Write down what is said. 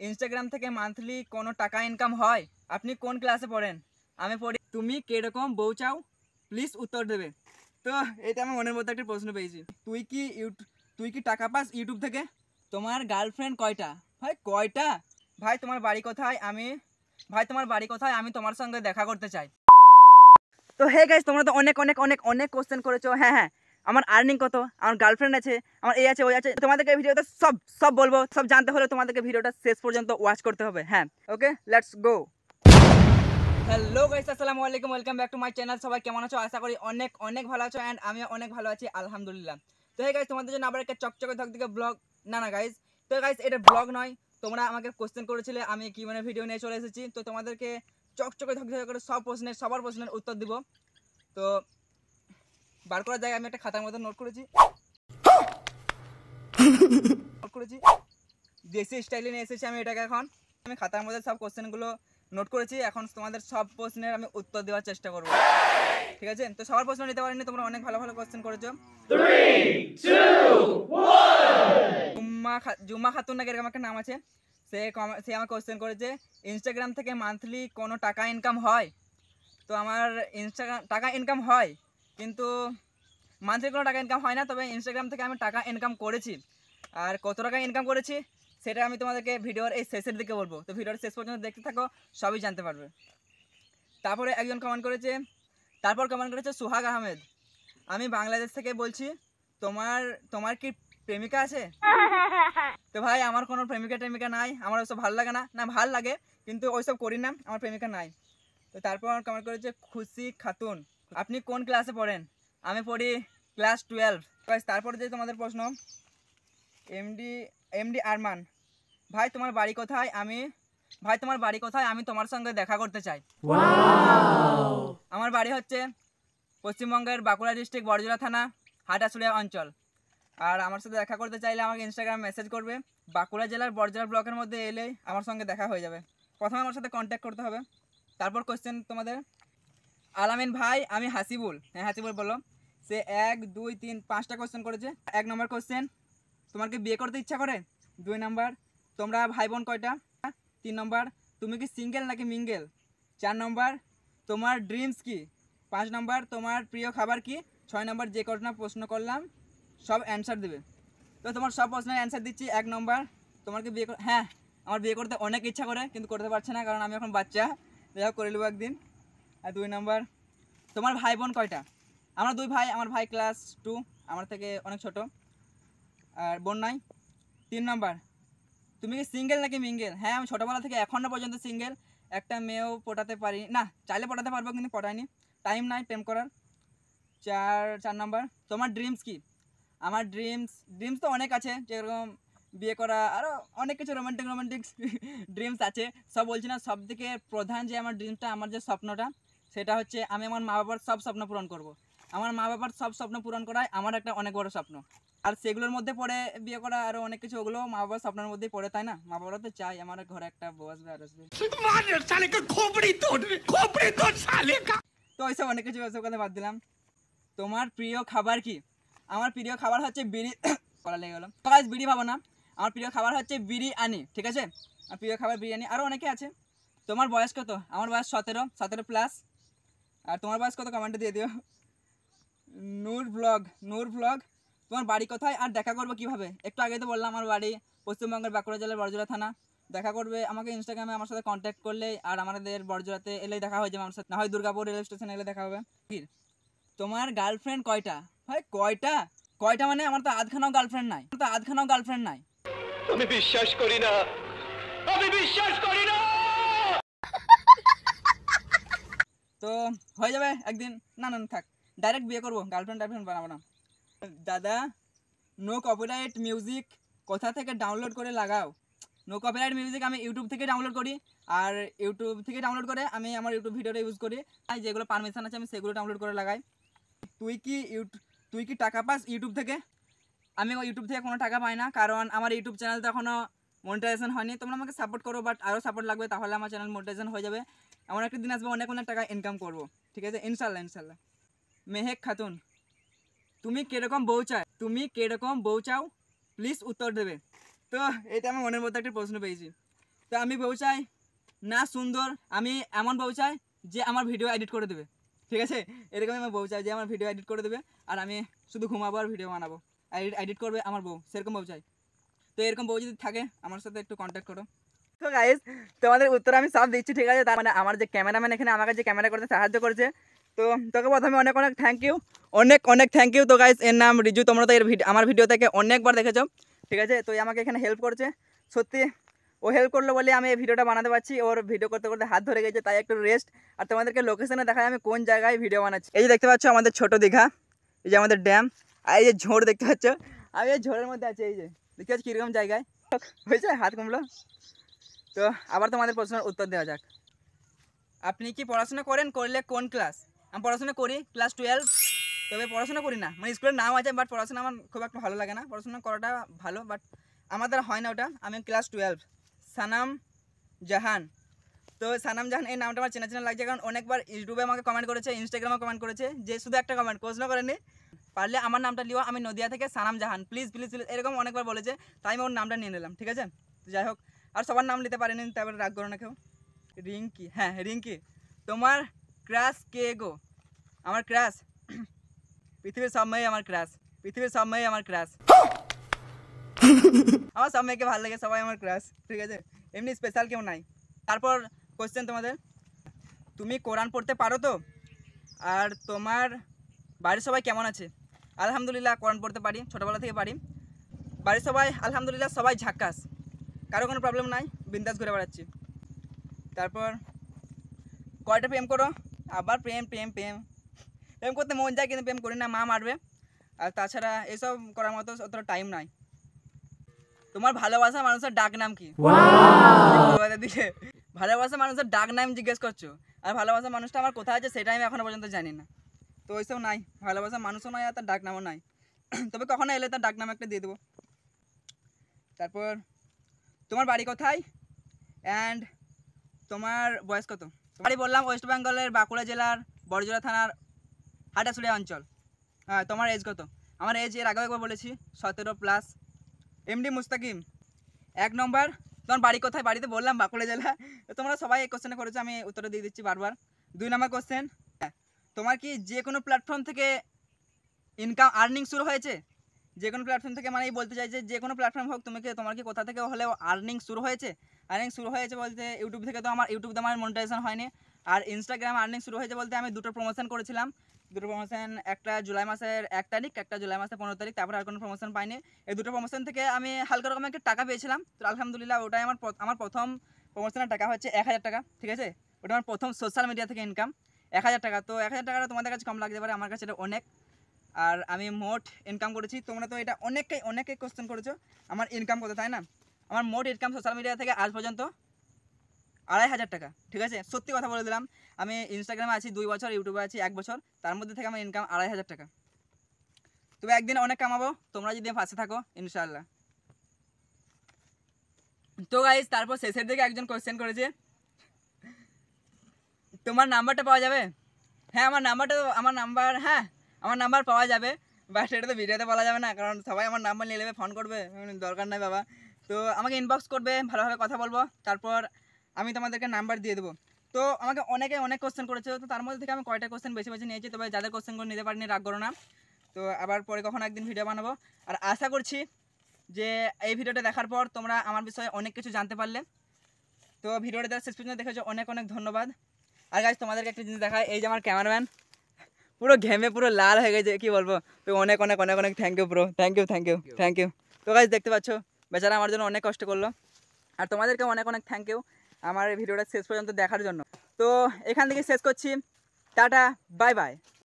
Instagram থেকে monthly কোনো টাকা ইনকাম হয়? আপনি কোন ক্লাসে পড়েন? আমি পড়ি। তুমি কিরকম বউ চাও? প্লিজ উত্তর দেবে। তো এটা আমার মনের মধ্যে একটা প্রশ্ন পেয়েছি। তুই কি টাকা পাস ইউটিউব থেকে? তোমার গার্লফ্রেন্ড কয়টা? ভাই কয়টা? ভাই তোমার বাড়ি কোথায়? আমি তোমার সঙ্গে দেখা করতে চাই। তো হে গাইস, তোমরা তো অনেক অনেক অনেক অনেক কোশ্চেন করেছো। হ্যাঁ হ্যাঁ, আমার আর্নিং কত, আমার গার্লফ্রেন্ড আছে, আমার এই আছে ওই আছে, তোমাদেরকে ভিডিওতে সব সব বলবো। সব জানতে হলে তোমাদেরকে ভিডিওটা শেষ পর্যন্ত ওয়াচ করতে হবে। হ্যাঁ, ওকে, লেটস গো। হ্যালো গাইস, আসসালামু আলাইকুম, welcome back to my channel. সবাই কেমন আছো? আশা করি অনেক অনেক ভালো আছো অ্যান্ড আমি অনেক ভালো আছি, আলহামদুলিল্লাহ। তো হে গাইস, তোমাদের জন্য আবার একটা চকচকে ধকধকে ব্লগ। না গাইস, তো গাইস এটা ব্লগ নয়। তোমরা আমাকে কোশ্চেন করেছিলে আমি কি মানে ভিডিও নিয়ে চলে এসেছি। তো তোমাদেরকে চকচকে ধকধকে করে সবার প্রশ্নের উত্তর দিব। তো বার করার জায়গায় আমি একটা খাতার মধ্যে নোট করেছি দেশি স্টাইলে নিয়ে এসেছি আমি এটাকে। এখন আমি খাতার মধ্যে সব কোশ্চেনগুলো নোট করেছি। এখন তোমাদের সব প্রশ্নের আমি উত্তর দেওয়ার চেষ্টা করব, ঠিক আছে? তো সবার প্রশ্ন নিতে পারিনি, তোমরা অনেক ভালো ভালো কোশ্চেন করেছো। 3 2 1 জুম্মা খাতুন নাকি এরকম একটা নাম আছে। সে আমার কোশ্চেন করেছে, ইনস্টাগ্রাম থেকে মান্থলি কোনো টাকা ইনকাম হয়? তো আমার ইনস্টাগ্রাম টাকা ইনকাম হয়, কিন্তু মান্থলি কোনো টাকা ইনকাম হয় না। তবে ইনস্টাগ্রাম থেকে আমি টাকা ইনকাম করেছি, আর কত টাকা ইনকাম করেছি সেটা আমি তোমাদেরকে ভিডিওর এই শেষের দিকে বলবো। তো ভিডিওর শেষ পর্যন্ত দেখতে থাকো, সবই জানতে পারবে। তারপরে একজন কমেন্ট করেছে সুহাগ আহমেদ, আমি বাংলাদেশ থেকে বলছি, তোমার তোমার কি প্রেমিকা আছে? তো ভাই আমার কোনো প্রেমিকা নাই, আমার ওইসব ভালো লাগে না। না, ভাল লাগে কিন্তু ওইসব করি না, আমার প্রেমিকা নাই। তো তারপর কমেন্ট করেছে খুশি খাতুন, আপনি কোন ক্লাসে পড়েন? আমি পড়ি ক্লাস 12। তারপরে যে তোমাদের প্রশ্ন, এমডি এমডি আরমান, ভাই তোমার বাড়ি কোথায়? আমি তোমার সঙ্গে দেখা করতে চাই। আমার বাড়ি হচ্ছে পশ্চিমবঙ্গের বাঁকুড়া ডিস্ট্রিক্ট, বড়জোড়া থানা, হাটাশুড়িয়া অঞ্চল। আর আমার সাথে দেখা করতে চাইলে আমাকে ইনস্টাগ্রাম মেসেজ করবে। বাঁকুড়া জেলার বড়জোড়া ব্লকের মধ্যে এলেই আমার সঙ্গে দেখা হয়ে যাবে। প্রথমে আমার সাথে কন্ট্যাক্ট করতে হবে। তারপর কোশ্চেন তোমাদের, আলামিন ভাই আমি হাসিবুল। হ্যাঁ হাসিবুল বলো। সে 1 2 3 5টা কোশ্চেন করেছে। 1 নম্বর কোশ্চেন, তোমার কি বিয়ে করতে ইচ্ছা করে? 2 নম্বর, তোমরা ভাই বোন কয়টা? 3 নম্বর, তুমি কি সিঙ্গেল নাকি মিঙ্গেল? 4 নম্বর, তোমার ড্রিমস কি? 5 নম্বর, তোমার প্রিয় খাবার কি? 6 নম্বর, যে কটা প্রশ্ন করলাম সব অ্যান্সার দেবে। তো তোমার সব প্রশ্নের অ্যান্সার দিচ্ছি। 1 নম্বর, তোমার কি বিয়ে? হ্যাঁ, আমার বিয়ে করতে অনেক ইচ্ছা করে কিন্তু করতে পারছে না, কারণ আমি এখন বাচ্চা। যাই হোক, করে নেবো একদিন। আর 2 নম্বর, তোমার ভাই বোন কয়টা? আমরা 2 ভাই, আমার ভাই ক্লাস 2, আমার থেকে অনেক ছোট, আর বোন নাই। 3 নম্বর, তুমি কি সিঙ্গেল নাকি মিঙ্গেল? হ্যাঁ, আমি ছোটোবেলা থেকে এখনও পর্যন্ত সিঙ্গেল, একটা মেয়েও পটাতে পারি না। চাইলে পটাতে পারবো কিন্তু পটাইনি, টাইম নাই প্রেম করার। 4 নম্বর, তোমার ড্রিমস কি? আমার ড্রিমস তো অনেক আছে, যেরকম বিয়ে করা, আরও অনেক কিছু রোমান্টিক ড্রিমস আছে। সব বলছি না, সব থেকে প্রধান যে আমার ড্রিমসটা, আমার যে স্বপ্নটা, সেটা হচ্ছে আমি আমার মা বাবার সব স্বপ্ন পূরণ করব। আমার মা বাবার সব স্বপ্ন পূরণ করাই আমার একটা অনেক বড় স্বপ্ন। আর সেগুলোর মধ্যে পড়ে বিয়ে করা, আরও অনেক কিছু, ওগুলো মা বাবার স্বপ্নের মধ্যেই পড়ে, তাই না? মা বাবারা তো চাই আমার ঘরে একটা বউ আসবে আর আসবে। তো ওইসব অনেক কিছু, ওইসব কথা বাদ দিলাম। তোমার প্রিয় খাবার কি? আমার প্রিয় খাবার হচ্ছে বলা লেগে গেলো। বিড়ি ভাবো না, আমার প্রিয় খাবার হচ্ছে বিরিয়ানি, ঠিক আছে? আমার প্রিয় খাবার বিরিয়ানি, আরও অনেকে আছে। তোমার বয়স কত? আমার বয়স 17 প্লাস। আর তোমার বয়স কত কমেন্টে দিয়ে দিও। নূর ব্লগ, তোমার বাড়ি কোথায় আর দেখা করবো কিভাবে? একটু আগে তো বললাম আমার বাড়ি পশ্চিমবঙ্গের বাঁকুড়া জেলার বড়জোড়া থানা। দেখা করবে আমাকে ইনস্টাগ্রামে, আমার সাথে কন্ট্যাক্ট করলে, আর আমাদের বড়জোড়াতে এলেই দেখা হয়ে যাবে আমার সাথে, না হয় দুর্গাপুর রেল স্টেশনে এলে দেখা হবে। তোমার গার্লফ্রেন্ড কয়টা? ভাই কয়টা? কয়টা মানে আমার তো আধখানাও গার্লফ্রেন্ড নাই। আমি বিশ্বাস করি না। তো হয়ে যাবে একদিন। না থাক, ডাইরেক্ট বিয়ে করবো, গার্লফ্রেন্ড বানাবো না। দাদা, নো কপিরাইট মিউজিক কোথা থেকে ডাউনলোড করে লাগাও? নো কপিরাইট মিউজিক আমি ইউটিউব থেকে ডাউনলোড করি, আর ইউটিউব থেকে ডাউনলোড করে আমি আমার ইউটিউব ভিডিওটা ইউজ করি। যেগুলো পারমিশন আছে আমি সেগুলো ডাউনলোড করে লাগাই। তুই কি টাকা পাস ইউটিউব থেকে? আমি ইউটিউব থেকে কোনো টাকা পাই না, কারণ আমার ইউটিউব চ্যানেল তো এখনও মনিটাইজেশন হয়নি। তোমরা আমাকে সাপোর্ট করো, বাট আরও সাপোর্ট লাগবে, তাহলে আমার চ্যানেল মনিটাইজেশন হয়ে যাবে। এমন একটা দিন আসবে অনেক টাকা ইনকাম করবো, ঠিক আছে? ইনশাল্লাহ। মেহেক খাতুন, তুমি কিরকম বউ চাও? প্লিজ উত্তর দেবে। তো এটা আমার মনের মধ্যে একটা প্রশ্ন পেয়েছি। তো আমি বউ চাই না সুন্দর, আমি এমন বউ চাই যে আমার ভিডিও এডিট করে দেবে, ঠিক আছে? এরকমই আমি বউ চাই যে আমার ভিডিও এডিট করে দেবে, আর আমি শুধু ঘুমাবো আর ভিডিও বানাবো, এডিট করবে আমার বউ, সেরকম বউ চাই। তো এরকম বউ যদি থাকে আমার সাথে একটু কন্ট্যাক্ট করো। তো গাইস তোমাদের উত্তর আমি সব দিচ্ছি, ঠিক আছে? তার মানে আমার যে ক্যামেরাম্যান এখানে আমাকে যে ক্যামেরা করতে সাহায্য করেছে, তো তোকে প্রথমে অনেক অনেক থ্যাংক ইউ, অনেক অনেক থ্যাংক ইউ। তো গাইস এর নাম রিজু, তোমরা তো আমার ভিডিও থেকে অনেকবার দেখেছো, ঠিক আছে? তো আমাকে এখানে হেল্প করছে, সত্যি ও হেল্প করলো বলে আমি এই ভিডিওটা বানাতে পারছি। ওর ভিডিও করতে করতে হাত ধরে গেছে, তাই একটু রেস্ট। আর তোমাদেরকে লোকেশনে দেখায় আমি কোন জায়গায় ভিডিও বানাচ্ছি। এই যে দেখতে পাচ্ছ আমাদের ছোট দীঘা, এই যে আমাদের ড্যাম, আর এই যে ঝোড় দেখতে পাচ্ছ, আমি এই ঝোড়ের মধ্যে আছি। এই যে দেখতে পাচ্ছ কীরকম জায়গায় হয়েছে, হাত কমলো। তো আবার তোমাদের প্রশ্নের উত্তর দেওয়া যাক। আপনি কি পড়াশোনা করেন? করলে কোন ক্লাস? আমি পড়াশোনা করি ক্লাস 12, তবে পড়াশোনা করি না, মানে স্কুলের নাম আছে বাট পড়াশোনা আমার খুব একটা ভালো লাগে না। পড়াশোনা করাটা ভালো বাট আমার দ্বারা হয় না ওটা। আমি ক্লাস 12, সানাম জাহান। তো সানাম জাহান এই নামটা আমার চেনা চেনা লাগছে, কারণ অনেকবার ইউটিউবে আমাকে কমেন্ট করেছে, ইনস্টাগ্রামে কমেন্ট করেছে, যে শুধু একটা কমেন্ট, প্রশ্ন করেনি পারলে আমার নামটা লিও, আমি নদিয়া থেকে সানাম জাহান, প্লিজ প্লিজ প্লিজ, এরকম অনেকবার বলেছে, তাই আমি ওর নামটা নিয়ে নিলাম, ঠিক আছে? যাই হোক, আর সবার নাম নিতে পারিনি, তারপরে রাগ করো না কেউ। রিঙ্কি, হ্যাঁ রিঙ্কি, তোমার ক্রাশ কে গো? আমার ক্রাশ পৃথিবীর সব মেয়ে আমার ক্রাশ, পৃথিবীর সব মেয়ে আমার ক্রাশ। আমার সব মেয়েকে ভালো লাগে, সবাই আমার ক্রাশ, ঠিক আছে? এমনি স্পেশাল কেউ নাই। তারপর কোশ্চেন তোমাদের, তুমি কোরআন পড়তে পারো তো? আর তোমার বাড়ির সবাই কেমন আছে? আলহামদুলিল্লাহ কোরআন পড়তে পারি, ছোটোবেলা থেকে পারি। বাড়ির সবাই আলহামদুলিল্লাহ সবাই ঝাক্কাস, কারো কোনো প্রবলেম নাই, বিন্দাস ঘুরে বেড়াচ্ছি। তারপর কয়টা প্রেম করো? আবার প্রেম প্রেম প্রেম প্রেম করতে মন যায় কিন্তু প্রেম করি না, মা মারবে। আর তাছাড়া এসব করার মতো অতটা টাইম নাই। তোমার ভালোবাসা মানুষের ডাক নাম কি? দিকে ভালোবাসা মানুষের ডাক নাম জিজ্ঞেস করছো, আর ভালোবাসা মানুষটা আমার কোথায় আছে সেটা আমি এখনো পর্যন্ত জানি না। তো ওইসব নাই, ভালোবাসা মানুষও নয় আর তার ডাক নামও নাই। তবে কখনো এলে তার ডাক নাম একটা দিয়ে দেবো। তারপর তোমার বাড়ি কোথায় অ্যান্ড তোমার বয়স কত? বাড়ি বললাম ওয়েস্ট বেঙ্গলের বাঁকুড়া জেলার বড়জোড়া থানার হাটাশুড়িয়া অঞ্চল। হ্যাঁ, তোমার এজ কত? আমার এজ এর আগেও একবার বলেছি, 17+। এমডি মুস্তাকিম 1 নম্বর। তোমার বাড়ি কোথায়? বাড়িতে বললাম বাঁকুড়া জেলা। তোমরা সবাই এই কোশ্চেনে করেছো, আমি উত্তর দিয়ে দিচ্ছি বারবার। 2 নম্বর কোশ্চেন, তোমার কি যে কোনো প্ল্যাটফর্ম থেকে ইনকাম আর্নিং শুরু হয়েছে? যে কোনো প্ল্যাটফর্ম থেকে, মানে এই বলতে চাইছে যে কোনো প্ল্যাটফর্ম হোক, তোমার কি কোথা থেকে হলেও আর্নিং শুরু হয়েছে? আর্নিং শুরু হয়েছে বলতে ইউটিউব থেকে, তো আমার ইউটিউবে আমার মনিটাইজেশন হয়নি। আর ইনস্টাগ্রাম আর্নিং শুরু হয়েছে বলতে আমি 2টো প্রমোশন করেছিলাম, 2টো প্রমোশন, একটা জুলাই মাসের 1 তারিখ, একটা জুলাই মাসের 15 তারিখ, তারপর আর কোনো প্রমোশন পাইনি। এই 2টো প্রমোশন থেকে আমি হালকা রকম একটা টাকা পেয়েছিলাম, তো আলহামদুলিল্লাহ ওটাই আমার প্রথম প্রমোশনের টাকা হচ্ছে 1000 টাকা, ঠিক আছে? ওটা আমার প্রথম সোশ্যাল মিডিয়া থেকে ইনকাম 1000 টাকা। তো 1000 টাকাটা তোমাদের কাছে কম লাগতে পারে, আমার কাছে এটা অনেক। আর আমি মোট ইনকাম করেছি, তোমরা তো এটা অনেকেই কোশ্চেন করেছো আমার ইনকাম কত, তাই না? আমার মোট ইনকাম সোশ্যাল মিডিয়া থেকে আজ পর্যন্ত 2500 টাকা, ঠিক আছে? সত্যি কথা বলে দিলাম, আমি ইনস্টাগ্রামে আছি 2 বছর, ইউটিউবে আছি 1 বছর, তার মধ্যে থেকে আমার ইনকাম 2500 টাকা। তবে একদিন অনেক কামাবো, তোমরা যদি পাশে থাকো ইনশাআল্লাহ। তো গাইস তারপর শেষের দিকে একজন কোশ্চেন করেছে, তোমার নাম্বারটা পাওয়া যাবে? হ্যাঁ আমার নাম্বার পাওয়া যাবে, বাট এটা তো ভিডিওতে বলা যাবে না, কারণ সবাই আমার নাম্বার নিয়ে নেবে, ফোন করবে, দরকার নাই বাবা। তো আমাকে ইনবক্স করবে, ভালোভাবে কথা বলবো, তারপর আমি তোমাদেরকে নাম্বার দিয়ে দেবো। তো আমাকে অনেক কোশ্চেন করেছে, তো তার মধ্যে থেকে আমি কয়টা কোশ্চেন বেছে বেছে নিয়েছি, তবে যাদের কোশ্চেনগুলো নিতে পারিনি রাগ করো না। তো আবার পরে কখনো একদিন ভিডিও বানাবো, আর আশা করছি যে এই ভিডিওটা দেখার পর তোমরা আমার বিষয়ে অনেক কিছু জানতে পারলে। তো ভিডিওটা যারা শেষ পর্যন্ত দেখেছো অনেক ধন্যবাদ। আর গাইস তোমাদেরকে একটা জিনিস দেখায়, এই যে আমার ক্যামেরাম্যান পুরো ঘেমে পুরো লাল হয়ে গেছে, কি বলবো। তো অনেক thank you bro, thank you. তো গাইস দেখতে পাচ্ছ বেচারা আমার জন্য অনেক কষ্ট করলো, আর তোমাদেরকে অনেক থ্যাংক ইউ আমার এই ভিডিওটা শেষ পর্যন্ত দেখার জন্য। তো এখান থেকে শেষ করছি, টাটা বাই বাই।